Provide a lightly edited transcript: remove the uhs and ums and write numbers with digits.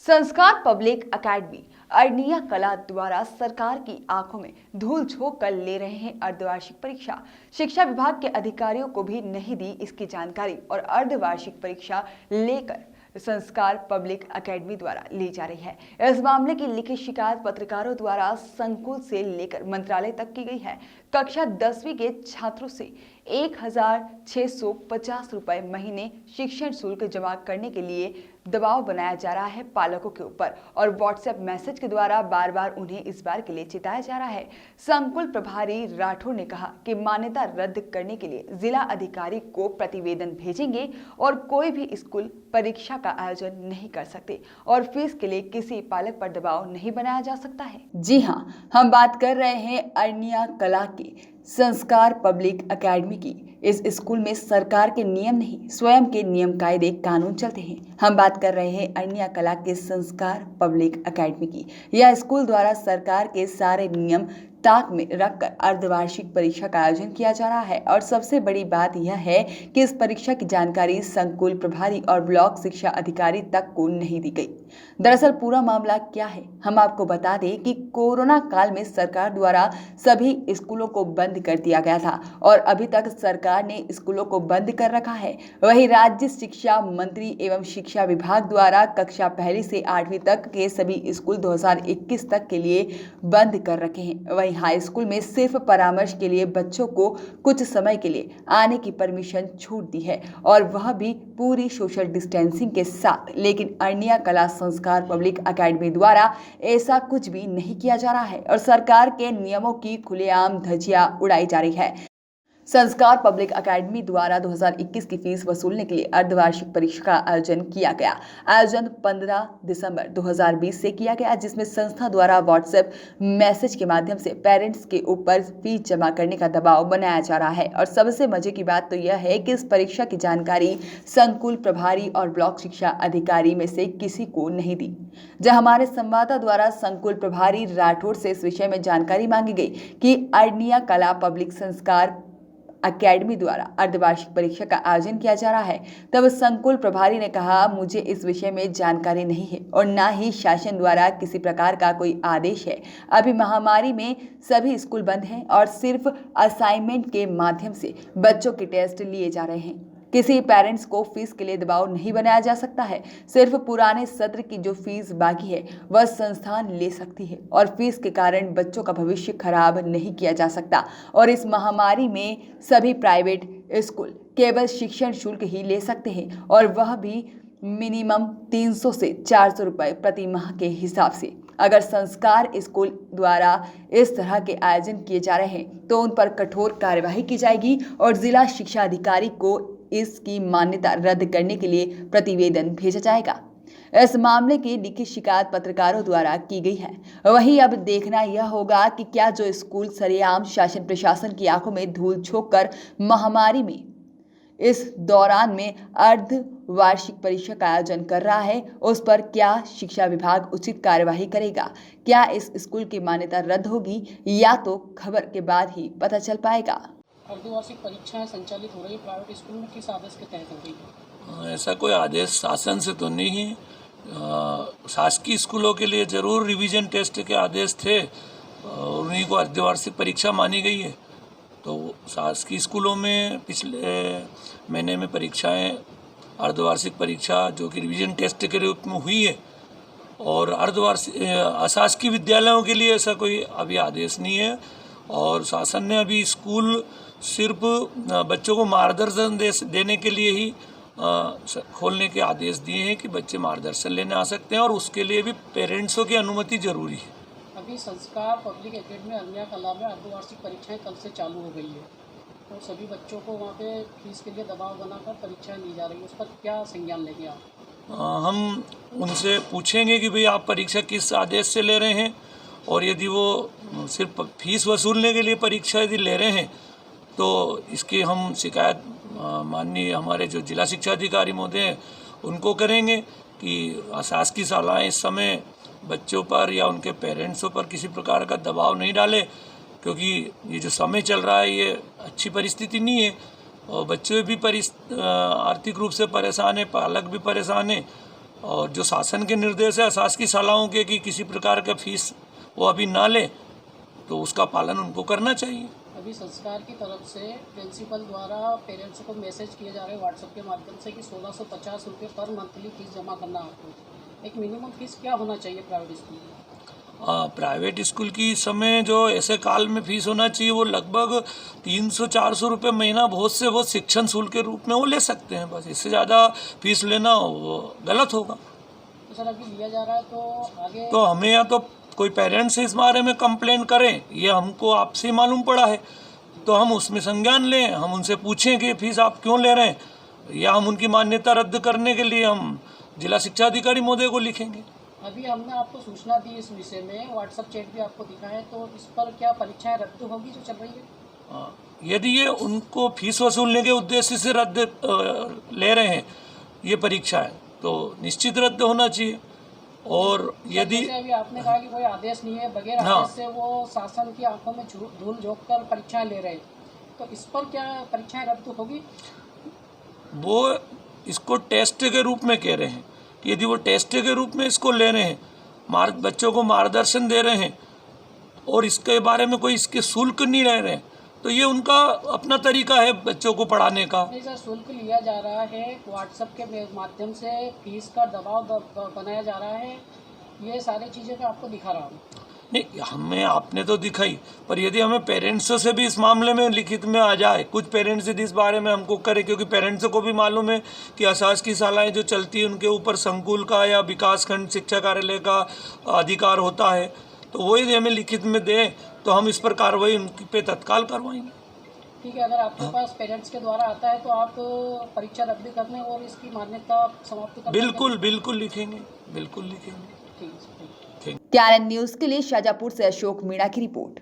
संस्कार public academy Arnia कला द्वारा सरकार की आंखों में धूल झोंक कर ले रहे हैं अर्धवार्षिक परीक्षा। शिक्षा विभाग के अधिकारियों को भी नहीं दी इसकी जानकारी और अर्धवार्षिक परीक्षा लेकर संस्कार पब्लिक एकेडमी द्वारा ली जा रही है। इस मामले की लिखित शिकायत पत्रकारों द्वारा संकुल से लेकर मंत्रालय तक की गई है। कक्षा 10वीं के छात्रों से 1,650 रुपए महीने शिक्षण शुल्क जमा करने के लिए दबाव बनाया जा रहा है पालकों के ऊपर और व्हाट्सएप मैसेज के द्वारा बार बार उन्हें इस बार के लिए चिताया जा रहा है। संकुल प्रभारी राठौर ने कहा कि मान्यता रद्द करने के लिए जिला अधिकारी को प्रतिवेदन भेजेंगे और कोई भी स्कूल परीक्षा का आयोजन नहीं कर सकते और फीस के लिए किसी पालक पर दबाव नहीं बनाया जा सकता है। जी हाँ, हम बात कर रहे हैं अर्निया कला के संस्कार पब्लिक एकेडमी की। इस स्कूल में सरकार के नियम नहीं, स्वयं के नियम कायदे कानून चलते हैं। हम बात कर रहे हैं अर्निया कला के संस्कार पब्लिक एकेडमी की। यह स्कूल द्वारा सरकार के सारे नियम ताक में रखकर अर्धवार्षिक परीक्षा का आयोजन किया जा रहा है और सबसे बड़ी बात यह है कि इस परीक्षा की जानकारी संकुल प्रभारी और ब्लॉक शिक्षा अधिकारी तक को नहीं दी गई। दरअसल पूरा मामला क्या है, हम आपको बता दें कि कोरोना काल में सरकार द्वारा सभी स्कूलों को बंद कर दिया गया था और अभी तक सरकार ने स्कूलों को बंद कर रखा है। वहीं राज्य शिक्षा मंत्री एवं शिक्षा विभाग द्वारा कक्षा 1 से 8वीं तक के सभी स्कूल 2021 तक के लिए बंद कर रखे हैं। वहीं हाई स्कूल में सिर्फ परामर्श के लिए बच्चों को कुछ समय के लिए आने की परमिशन छूट दी है और वह भी पूरी सोशल डिस्टेंसिंग के साथ। लेकिन अर्निया कला संस्कार पब्लिक एकेडमी द्वारा ऐसा कुछ भी नहीं किया जा रहा है और सरकार के नियमों की खुलेआम धज्जियां उड़ाई जा रही है। संस्कार पब्लिक एकेडमी द्वारा 2021 की फीस वसूलने के लिए अर्धवार्षिक परीक्षा का आयोजन किया गया। आयोजन 15 दिसंबर 2020 से किया गया, जिसमें संस्था द्वारा व्हाट्सएप मैसेज के माध्यम से पेरेंट्स के ऊपर फीस जमा करने का दबाव बनाया जा रहा है। और सबसे मजे की बात तो यह है कि इस परीक्षा की जानकारी संकुल प्रभारी और ब्लॉक शिक्षा अधिकारी में से किसी को नहीं दी। जब हमारे संवाददाता द्वारा संकुल प्रभारी राठौर से इस विषय में जानकारी मांगी गई कि अर्निया कला पब्लिक संस्कार एकेडमी द्वारा अर्धवार्षिक परीक्षा का आयोजन किया जा रहा है, तब संकुल प्रभारी ने कहा, मुझे इस विषय में जानकारी नहीं है और ना ही शासन द्वारा किसी प्रकार का कोई आदेश है। अभी महामारी में सभी स्कूल बंद हैं और सिर्फ असाइनमेंट के माध्यम से बच्चों के टेस्ट लिए जा रहे हैं। किसी पेरेंट्स को फीस के लिए दबाव नहीं बनाया जा सकता है। सिर्फ पुराने सत्र की जो फीस बाकी है वह संस्थान ले सकती है और फीस के कारण बच्चों का भविष्य खराब नहीं किया जा सकता। और इस महामारी में सभी प्राइवेट स्कूल केवल शिक्षण शुल्क ही ले सकते हैं और वह भी मिनिमम 300 से 400 रुपए प्रति माह के हिसाब से। अगर संस्कार स्कूल द्वारा इस तरह के आयोजन किए जा रहे हैं तो उन पर कठोर कार्यवाही की जाएगी और जिला शिक्षा अधिकारी को इसकी मान्यता रद्द करने के लिए प्रतिवेदन भेजा जाएगा। इस मामले की लिखित शिकायत पत्रकारों द्वारा की गई है। वहीं अब देखना यह होगा कि क्या जो स्कूल सरेआम शासन प्रशासन की आंखों में धूल झोंक कर महामारी में इस दौरान में अर्धवार्षिक परीक्षा का आयोजन कर रहा है, उस पर क्या शिक्षा विभाग उचित कार्यवाही करेगा? क्या इस स्कूल की मान्यता रद्द होगी या तो खबर के बाद ही पता चल पाएगा। अर्धवार्षिक परीक्षाएं संचालित हो रही प्राइवेट स्कूल में किस आदेश के तहत हो रही है? ऐसा कोई आदेश शासन से तो नहीं है। शासकीय स्कूलों के लिए जरूर रिवीजन टेस्ट के आदेश थे और उन्हीं को अर्धवार्षिक परीक्षा मानी गई है। तो शासकीय स्कूलों में पिछले महीने में परीक्षाएं अर्धवार्षिक परीक्षा जो कि रिवीजन टेस्ट के रूप में हुई है और अर्धवार्षिक अशासकीय विद्यालयों के लिए ऐसा कोई अभी आदेश नहीं है। और शासन ने अभी स्कूल सिर्फ बच्चों को मार्गदर्शन देने के लिए ही खोलने के आदेश दिए हैं कि बच्चे मार्गदर्शन लेने आ सकते हैं और उसके लिए भी पेरेंट्सों की अनुमति जरूरी है। अभी संस्कार पब्लिक एकेडमी अर्निया कला में अर्धवार्षिक परीक्षाएं कल से चालू हो गई है और सभी बच्चों को वहाँ पे फीस के लिए दबाव बनाकर परीक्षाएं ली जा रही है, उस पर क्या संज्ञान लेंगे आप? हम उनसे पूछेंगे कि भाई आप परीक्षा किस आदेश से ले रहे हैं और यदि वो सिर्फ फीस वसूलने के लिए परीक्षा यदि ले रहे हैं तो इसकी हम शिकायत माननीय हमारे जो जिला शिक्षा अधिकारी महोदय हैं उनको करेंगे कि शासकीय शालाएँ इस समय बच्चों पर या उनके पेरेंट्सों पर किसी प्रकार का दबाव नहीं डाले, क्योंकि ये जो समय चल रहा है ये अच्छी परिस्थिति नहीं है और बच्चे भी आर्थिक रूप से परेशान हैं, पालक भी परेशान हैं और जो शासन के निर्देश है अशासकीय शालाओं के कि किसी प्रकार का फीस वो अभी ना ले, तो उसका पालन उनको करना चाहिए। अभी संस्कार की तरफ से प्रिंसिपल द्वारा पेरेंट्स को मैसेज किए जा रहे हैं व्हाट्सएप के माध्यम से कि 1650 रुपये पर मंथली फीस जमा करना आपको। एक मिनिमम फीस क्या होना चाहिए प्राइवेट स्कूल में? प्राइवेट स्कूल की इस समय जो ऐसे काल में फीस होना चाहिए वो लगभग 300-400 रुपये महीना बहुत से बहुत शिक्षण शुल्क के रूप में वो ले सकते हैं। बस इससे ज़्यादा फीस लेना वो गलत होगा। तो सर अभी लिया जा रहा है तो आगे तो हमें या तो कोई पेरेंट्स इस बारे में कंप्लेन करें, ये हमको आपसे मालूम पड़ा है तो हम उसमें संज्ञान लें, हम उनसे पूछें कि फीस आप क्यों ले रहे हैं, या हम उनकी मान्यता रद्द करने के लिए हम जिला शिक्षा अधिकारी महोदय को लिखेंगे। अभी हमने आपको सूचना दी इस विषय में, व्हाट्सएप चैट भी आपको दिखा है, तो इस पर क्या परीक्षाएं रद्द होगी जो चल रही है? यदि ये उनको फीस वसूलने के उद्देश्य से रद्द ले रहे हैं ये परीक्षाएं, तो निश्चित रद्द होना चाहिए। और यदि जैसे अभी आपने कहा कि कोई आदेश नहीं है, बगैर आदेश से वो शासन की आंखों में धूल झोंक कर परीक्षाएं ले रहे हैं, तो इस पर क्या परीक्षाएं रद्द होगी? वो इसको टेस्ट के रूप में कह रहे हैं कि यदि वो टेस्ट के रूप में इसको ले रहे हैं, बच्चों को मार्गदर्शन दे रहे हैं और इसके बारे में कोई इसके शुल्क नहीं ले रहे हैं, तो ये उनका अपना तरीका है बच्चों को पढ़ाने का। नहीं सर, शुल्क लिया जा रहा है, व्हाट्सएप के माध्यम से फीस का दबाव बनाया जा रहा है, ये सारी चीज़ें मैं आपको दिखा रहा हूँ। नहीं, हमें आपने तो दिखाई, पर यदि हमें पेरेंट्स से भी इस मामले में लिखित में आ जाए, कुछ पेरेंट्स यदि इस बारे में हमको करे, क्योंकि पेरेंट्स को भी मालूम है कि अशासकीय शालाएं जो चलती है उनके ऊपर संकुल का या विकासखंड शिक्षा कार्यालय का अधिकार होता है, तो वो यदि हमें लिखित में दे तो हम इस पर कार्रवाई उनकी पे तत्काल करवाएंगे। ठीक है, अगर आपके पास पेरेंट्स के द्वारा आता है तो आप परीक्षा रद्द करने और इसकी मान्यता समाप्त करने बिल्कुल लिखेंगे, बिल्कुल लिखेंगे। ठीक है। TRN न्यूज के लिए शाजापुर से अशोक मीणा की रिपोर्ट।